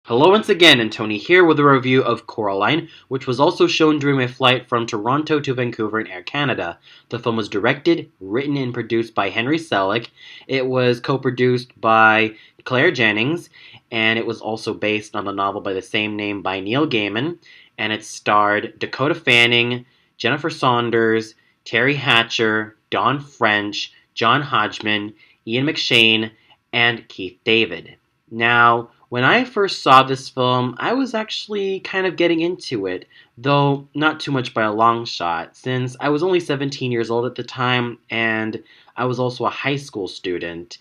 Hello once again, and Tony here with a review of Coraline, which was also shown during my flight from Toronto to Vancouver in Air Canada. The film was directed, written, and produced by Henry Selick. It was co-produced by Claire Jennings, and it was also based on the novel by the same name by Neil Gaiman, and it starred Dakota Fanning, Jennifer Saunders, Terry Hatcher, Dawn French, John Hodgman, Ian McShane, and Keith David. Now, when I first saw this film, I was actually kind of getting into it, though not too much by a long shot, since I was only 17 years old at the time and I was also a high school student.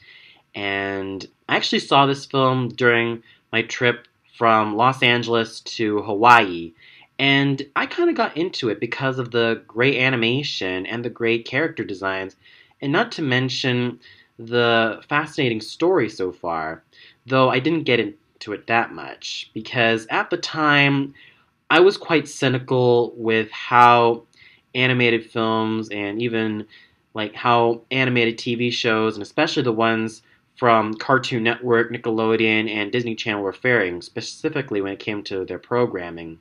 And I actually saw this film during my trip from Los Angeles to Hawaii. And I kind of got into it because of the great animation and the great character designs, and not to mention the fascinating story so far, though I didn't get into it that much because at the time I was quite cynical with how animated films and even like how animated TV shows, and especially the ones from Cartoon Network, Nickelodeon, and Disney Channel were faring, specifically when it came to their programming.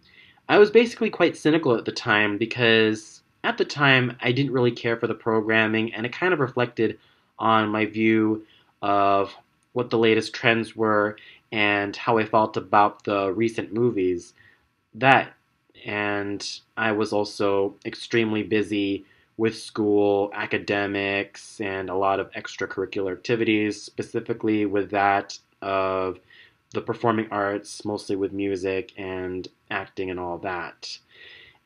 I was basically quite cynical at the time because at the time I didn't really care for the programming, and it kind of reflected on my view of what the latest trends were and how I felt about the recent movies. That, and I was also extremely busy with school, academics, and a lot of extracurricular activities, specifically with that of the performing arts, mostly with music and acting and all that.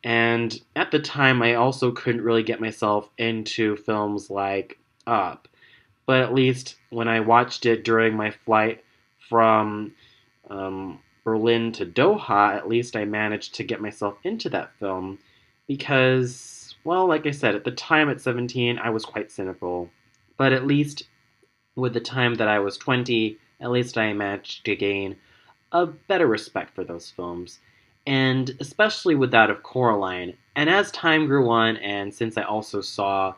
And at the time, I also couldn't really get myself into films like Up, but at least when I watched it during my flight from Berlin to Doha, at least I managed to get myself into that film because, well, like I said, at the time at 17, I was quite cynical. But at least with the time that I was 20, at least I managed to gain a better respect for those films, and especially with that of Coraline. And as time grew on, and since I also saw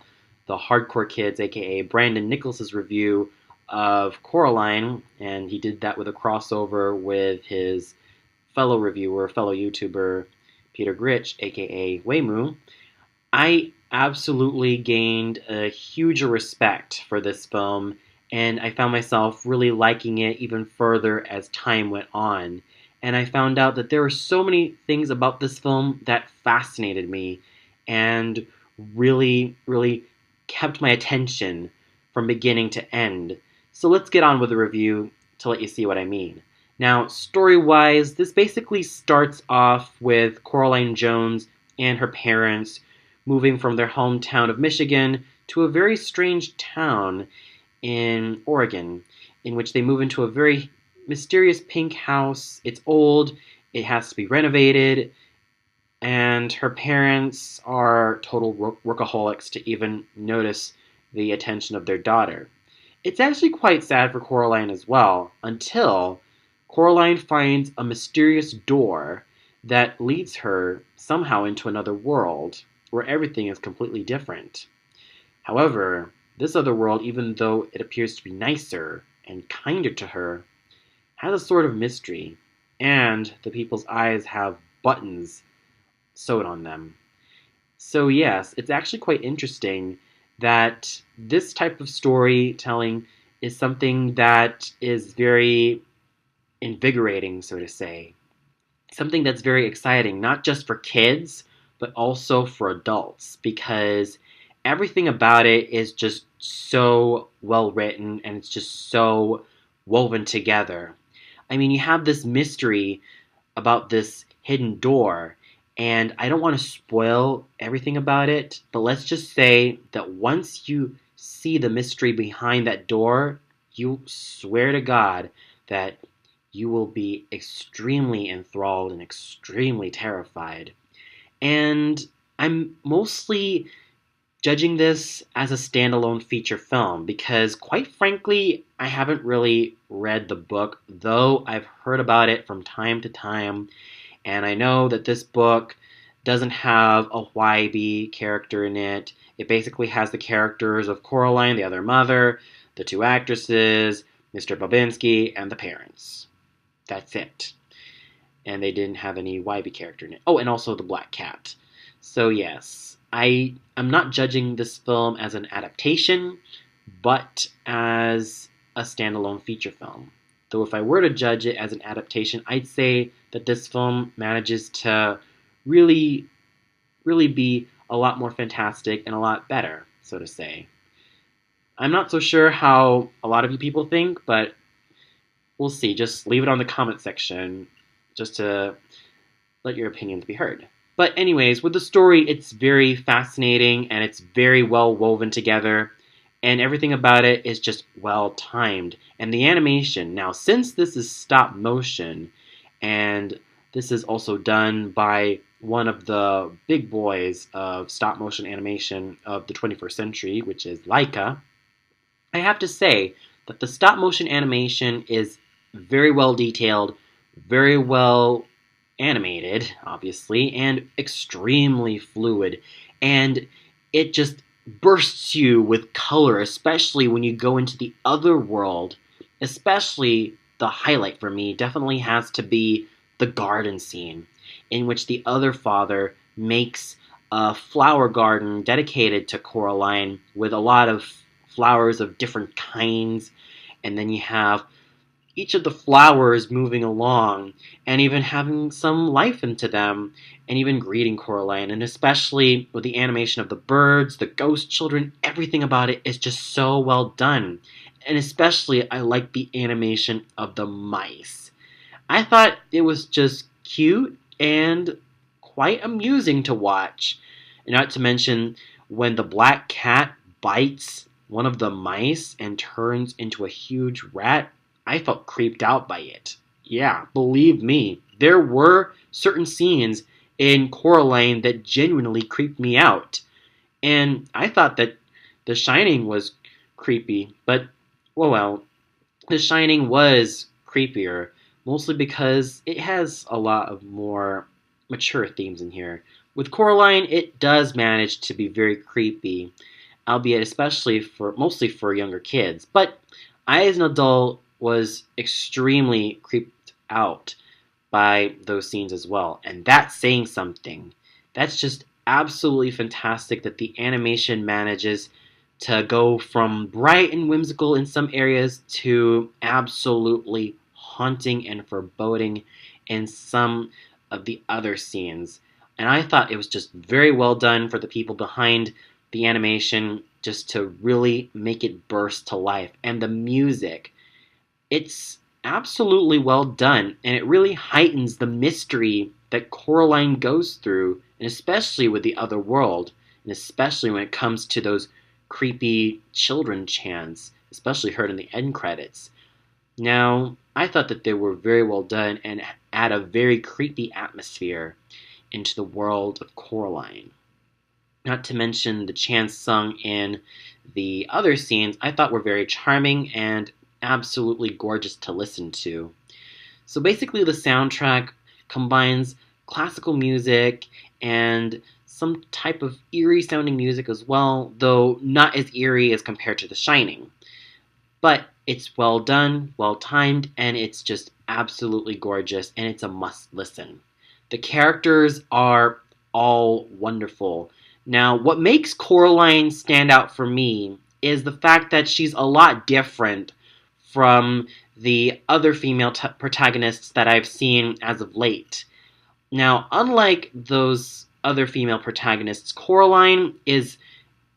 the Hardcore Kids, aka Brandon Nichols' review of Coraline, and he did that with a crossover with his fellow reviewer, fellow YouTuber, Peter Gritch, aka Waymu, I absolutely gained a huge respect for this film, and I found myself really liking it even further as time went on. And I found out that there were so many things about this film that fascinated me and really kept my attention from beginning to end. So let's get on with the review to let you see what I mean. Now, story-wise, this basically starts off with Coraline Jones and her parents moving from their hometown of Michigan to a very strange town in Oregon, in which they move into a very mysterious pink house. It's old, it has to be renovated, and her parents are total workaholics to even notice the attention of their daughter. It's actually quite sad for Coraline as well, until Coraline finds a mysterious door that leads her somehow into another world where everything is completely different. However, this other world, even though it appears to be nicer and kinder to her, has a sort of mystery, and the people's eyes have buttons sewed on them. So yes, it's actually quite interesting that this type of storytelling is something that is very invigorating, so to say. Something that's very exciting, not just for kids, but also for adults, because everything about it is just so well written and it's just so woven together. I mean, you have this mystery about this hidden door, and I don't want to spoil everything about it, but let's just say that once you see the mystery behind that door, you swear to God that you will be extremely enthralled and extremely terrified. And I'm mostly judging this as a standalone feature film because, quite frankly, I haven't really read the book, though I've heard about it from time to time. And I know that this book doesn't have a YB character in it. It basically has the characters of Coraline, the other mother, the two actresses, Mr. Babinski, and the parents. That's it. And they didn't have any YB character in it. Oh, and also the Black Cat. So yes, I'm not judging this film as an adaptation, but as a standalone feature film. Though if I were to judge it as an adaptation, I'd say that this film manages to really, really be a lot more fantastic and a lot better, so to say. I'm not so sure how a lot of you people think, but we'll see. Just leave it on the comment section just to let your opinions be heard. But anyways, with the story, it's very fascinating and it's very well woven together, and everything about it is just well timed. And the animation, now since this is stop motion, and this is also done by one of the big boys of stop motion animation of the 21st century, which is Laika, I have to say that the stop motion animation is very well detailed, very well animated, obviously, and extremely fluid. And it just bursts you with color, especially when you go into the other world. Especially the highlight for me definitely has to be the garden scene, in which the other father makes a flower garden dedicated to Coraline with a lot of flowers of different kinds, and then you have each of the flowers moving along and even having some life into them and even greeting Coraline, and especially with the animation of the birds, the ghost children, everything about it is just so well done. And especially I like the animation of the mice. I thought it was just cute and quite amusing to watch. And not to mention when the black cat bites one of the mice and turns into a huge rat, I felt creeped out by it. Yeah, believe me, there were certain scenes in Coraline that genuinely creeped me out. And I thought that The Shining was creepy, but, well, The Shining was creepier, mostly because it has a lot of more mature themes in here. With Coraline, it does manage to be very creepy, albeit especially mostly for younger kids. But I, as an adult, was extremely creeped out by those scenes as well, and that's saying something. That's just absolutely fantastic that the animation manages to go from bright and whimsical in some areas to absolutely haunting and foreboding in some of the other scenes. And I thought it was just very well done for the people behind the animation just to really make it burst to life. And the music, it's absolutely well done, and it really heightens the mystery that Coraline goes through, and especially with the other world, and especially when it comes to those creepy children chants, especially heard in the end credits. Now, I thought that they were very well done and add a very creepy atmosphere into the world of Coraline. Not to mention the chants sung in the other scenes I thought were very charming and absolutely gorgeous to listen to. So basically the soundtrack combines classical music and some type of eerie sounding music as well, though not as eerie as compared to The Shining. But it's well done, well timed, and it's just absolutely gorgeous, and it's a must listen. The characters are all wonderful. Now, what makes Coraline stand out for me is the fact that she's a lot different from the other female protagonists that I've seen as of late. Now, unlike those other female protagonists, Coraline is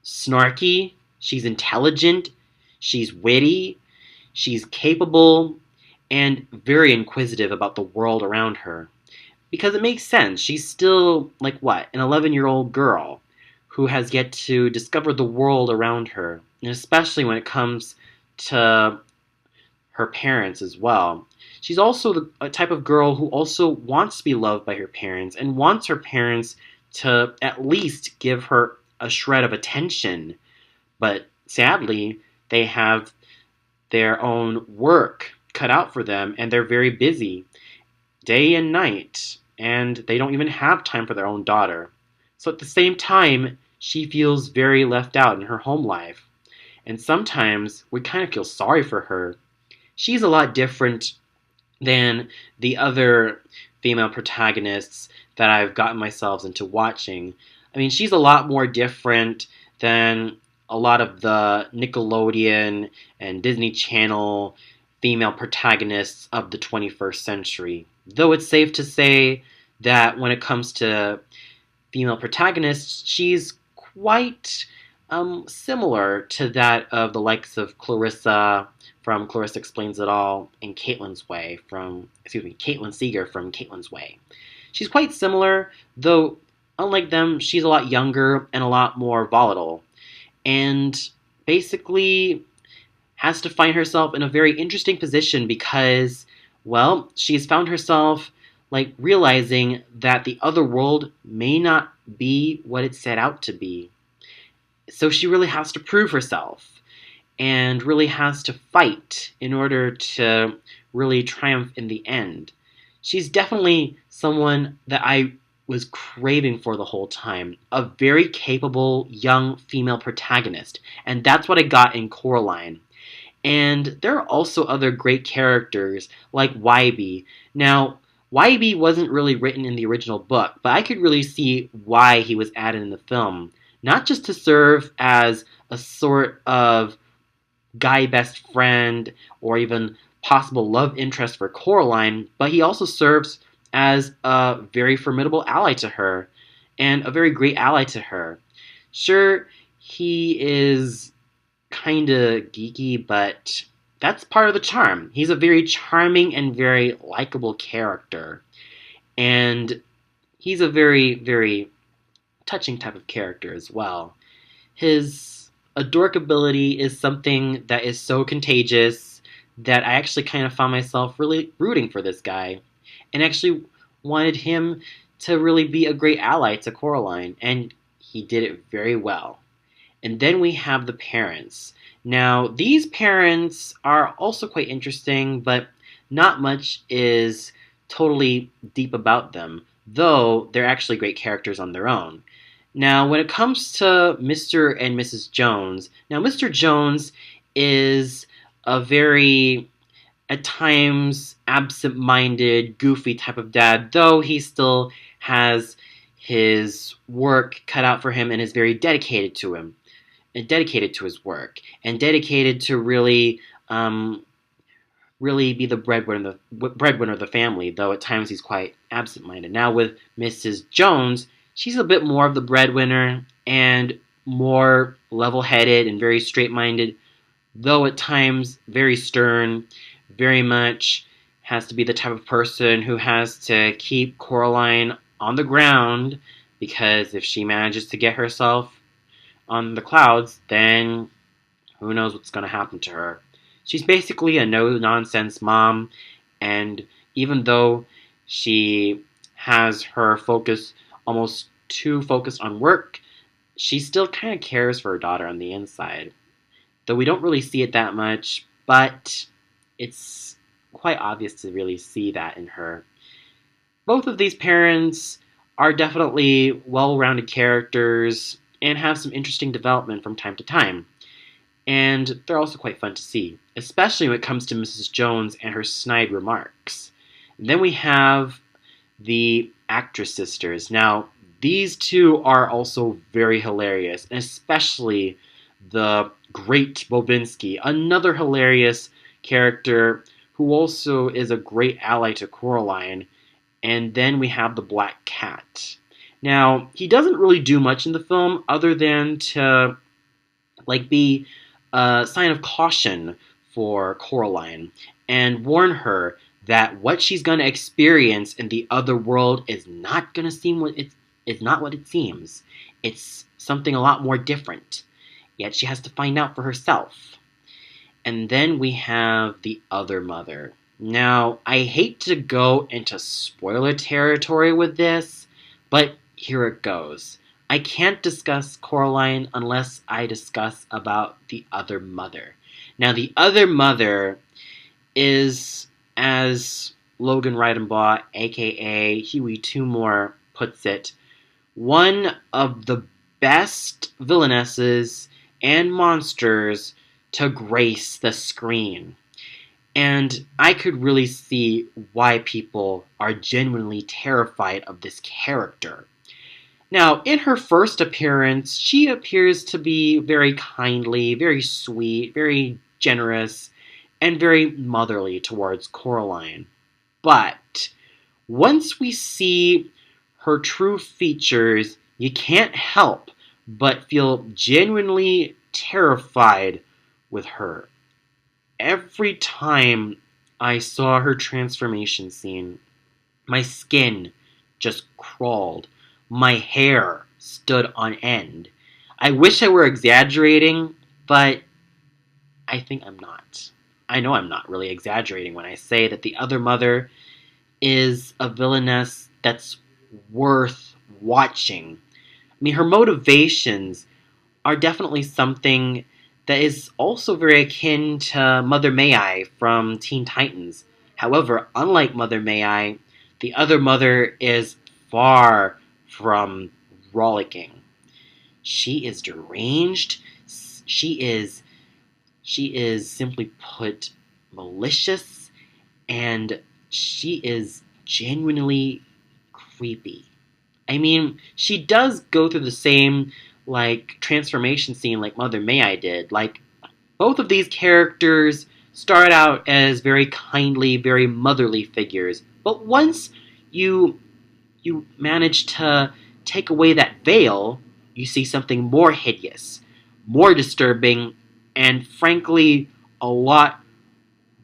snarky, she's intelligent, she's witty, she's capable, and very inquisitive about the world around her. Because it makes sense, she's still, like what, an 11-year-old girl who has yet to discover the world around her, and especially when it comes to her parents as well. She's also a type of girl who also wants to be loved by her parents and wants her parents to at least give her a shred of attention. But sadly, they have their own work cut out for them and they're very busy day and night, and they don't even have time for their own daughter. So at the same time, she feels very left out in her home life. And sometimes we kind of feel sorry for her. She's a lot different than the other female protagonists that I've gotten myself into watching. I mean, she's a lot more different than a lot of the Nickelodeon and Disney Channel female protagonists of the 21st century. Though it's safe to say that when it comes to female protagonists, she's quite similar to that of the likes of Clarissa from Clarissa Explains It All and Caitlin Seeger from Caitlin's Way. She's quite similar, though unlike them, she's a lot younger and a lot more volatile, and basically has to find herself in a very interesting position because, well, she's found herself like realizing that the other world may not be what it set out to be. So she really has to prove herself and really has to fight in order to really triumph in the end. She's definitely someone that I was craving for the whole time. A very capable young female protagonist. And that's what I got in Coraline. And there are also other great characters like Wybie. Now, Wybie wasn't really written in the original book, but I could really see why he was added in the film. Not just to serve as a sort of guy best friend or even possible love interest for Coraline, but he also serves as a very formidable ally to her and a very great ally to her. Sure, he is kind of geeky, but that's part of the charm. He's a very charming and very likable character. And he's a very, very touching type of character as well. His adorkability is something that is so contagious that I actually kind of found myself really rooting for this guy and actually wanted him to really be a great ally to Coraline, and he did it very well. And then we have the parents. Now, these parents are also quite interesting, but not much is totally deep about them, though they're actually great characters on their own. Now, when it comes to Mr. and Mrs. Jones, now Mr. Jones is a very, at times, absent-minded, goofy type of dad, though he still has his work cut out for him and is very dedicated to him, and dedicated to his work, and dedicated to really be the breadwinner of the family, though at times he's quite absent-minded. Now with Mrs. Jones, she's a bit more of the breadwinner and more level-headed and very straight-minded, though at times very stern, very much has to be the type of person who has to keep Coraline on the ground, because if she manages to get herself on the clouds, then who knows what's going to happen to her. She's basically a no-nonsense mom, and even though she has her focus almost too focused on work, she still kind of cares for her daughter on the inside. Though we don't really see it that much, but it's quite obvious to really see that in her. Both of these parents are definitely well-rounded characters and have some interesting development from time to time. And they're also quite fun to see, especially when it comes to Mrs. Jones and her snide remarks. And then we have the actress sisters. Now, these two are also very hilarious, and especially the great Bobinski, another hilarious character who also is a great ally to Coraline. And then we have the Black Cat. Now, he doesn't really do much in the film other than to be a sign of caution for Coraline and warn her that what she's going to experience in the other world is not going to seem it's not what it seems. It's something a lot more different. Yet she has to find out for herself. And then we have the other mother. Now, I hate to go into spoiler territory with this, but here it goes. I can't discuss Coraline unless I discuss about the other mother. Now, the other mother is, as Logan Ridenbaugh, aka Huey Tumor, puts it, one of the best villainesses and monsters to grace the screen. And I could really see why people are genuinely terrified of this character. Now, in her first appearance, she appears to be very kindly, very sweet, very generous, and very motherly towards Coraline. But once we see her true features, you can't help but feel genuinely terrified with her. Every time I saw her transformation scene, my skin just crawled. My hair stood on end. I wish I were exaggerating, but I think I'm not. I know I'm not really exaggerating when I say that the other mother is a villainess that's worth watching. I mean, her motivations are definitely something that is also very akin to Mother May I from Teen Titans. However, unlike Mother May I, the other mother is far from rollicking. She is deranged. She is simply put malicious, and she is genuinely creepy. I mean, she does go through the same transformation scene like Mother May I did. Like, both of these characters start out as very kindly, very motherly figures, but once you manage to take away that veil, you see something more hideous, more disturbing, and frankly, a lot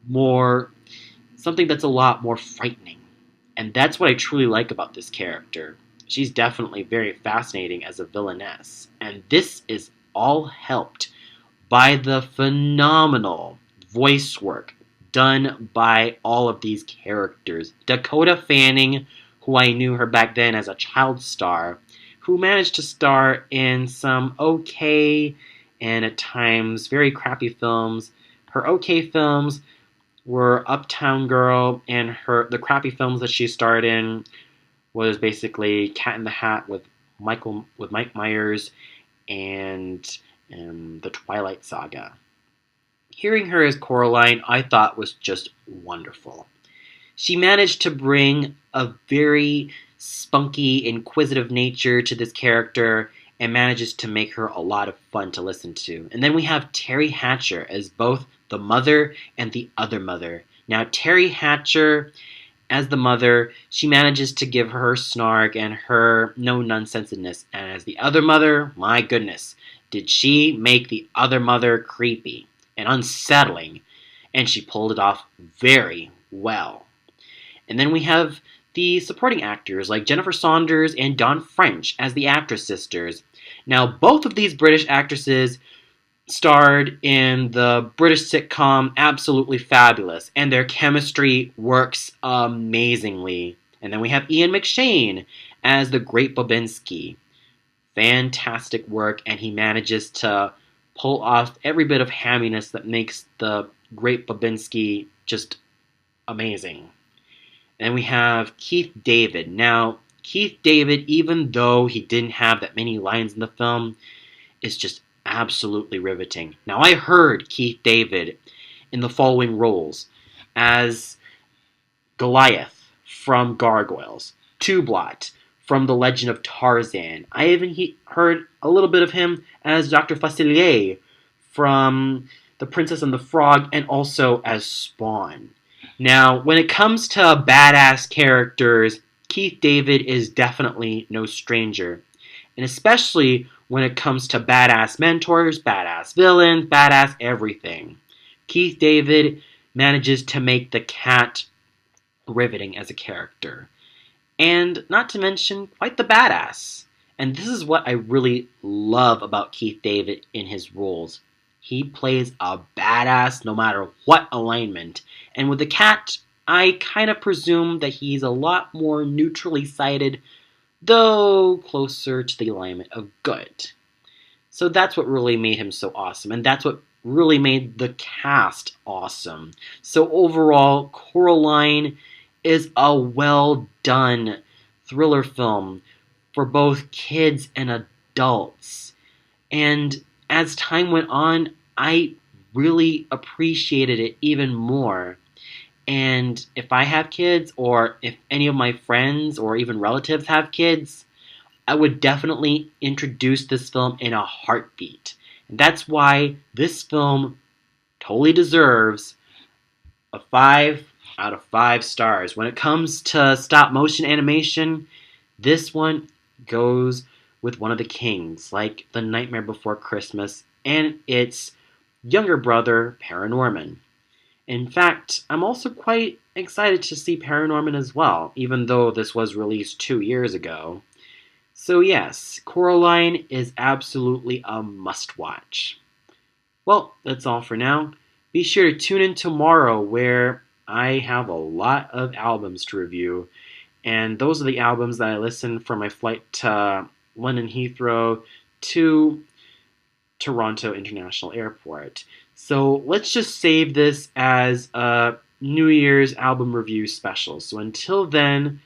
more something that's a lot more frightening. And that's what I truly like about this character. She's definitely very fascinating as a villainess. And this is all helped by the phenomenal voice work done by all of these characters. Dakota Fanning, who I knew her back then as a child star, who managed to star in some okay and at times very crappy films. Her okay films were Uptown Girl, and the crappy films that she starred in was basically Cat in the Hat with Mike Myers and the Twilight Saga. Hearing her as Coraline, I thought was just wonderful. She managed to bring a very spunky, inquisitive nature to this character and manages to make her a lot of fun to listen to. And then we have Terry Hatcher as both the mother and the other mother. Now, Terry Hatcher, as the mother, she manages to give her snark and her no-nonsenseness. And as the other mother, my goodness, did she make the other mother creepy and unsettling. And she pulled it off very well. And then we have the supporting actors like Jennifer Saunders and Dawn French as the actress sisters. Now, both of these British actresses starred in the British sitcom Absolutely Fabulous, and their chemistry works amazingly. And then we have Ian McShane as the Great Babinski. Fantastic work, and he manages to pull off every bit of hamminess that makes the Great Babinski just amazing. And we have Keith David. Now, Keith David, even though he didn't have that many lines in the film, is just absolutely riveting. Now, I heard Keith David in the following roles as Goliath from Gargoyles, Tooblat from The Legend of Tarzan. I even heard a little bit of him as Dr. Facilier from The Princess and the Frog, and also as Spawn. Now, when it comes to badass characters, Keith David is definitely no stranger. And especially when it comes to badass mentors, badass villains, badass everything. Keith David manages to make the cat riveting as a character. And not to mention, quite the badass. And this is what I really love about Keith David in his roles. He plays a badass no matter what alignment. And with the cat, I kind of presume that he's a lot more neutrally sided, though closer to the alignment of good. So that's what really made him so awesome, and that's what really made the cast awesome. So overall, Coraline is a well done thriller film for both kids and adults. And as time went on, I really appreciated it even more. And if I have kids, or if any of my friends or even relatives have kids, I would definitely introduce this film in a heartbeat. And that's why this film totally deserves a 5 out of 5 stars. When it comes to stop motion animation, this one goes with one of the kings, like The Nightmare Before Christmas and its younger brother, Paranorman. In fact, I'm also quite excited to see Paranorman as well, even though this was released 2 years ago. So, yes, Coraline is absolutely a must watch. Well, that's all for now. Be sure to tune in tomorrow where I have a lot of albums to review. And those are the albums that I listened for my flight to London Heathrow to Toronto International Airport. So let's just save this as a New Year's album review special. So until then,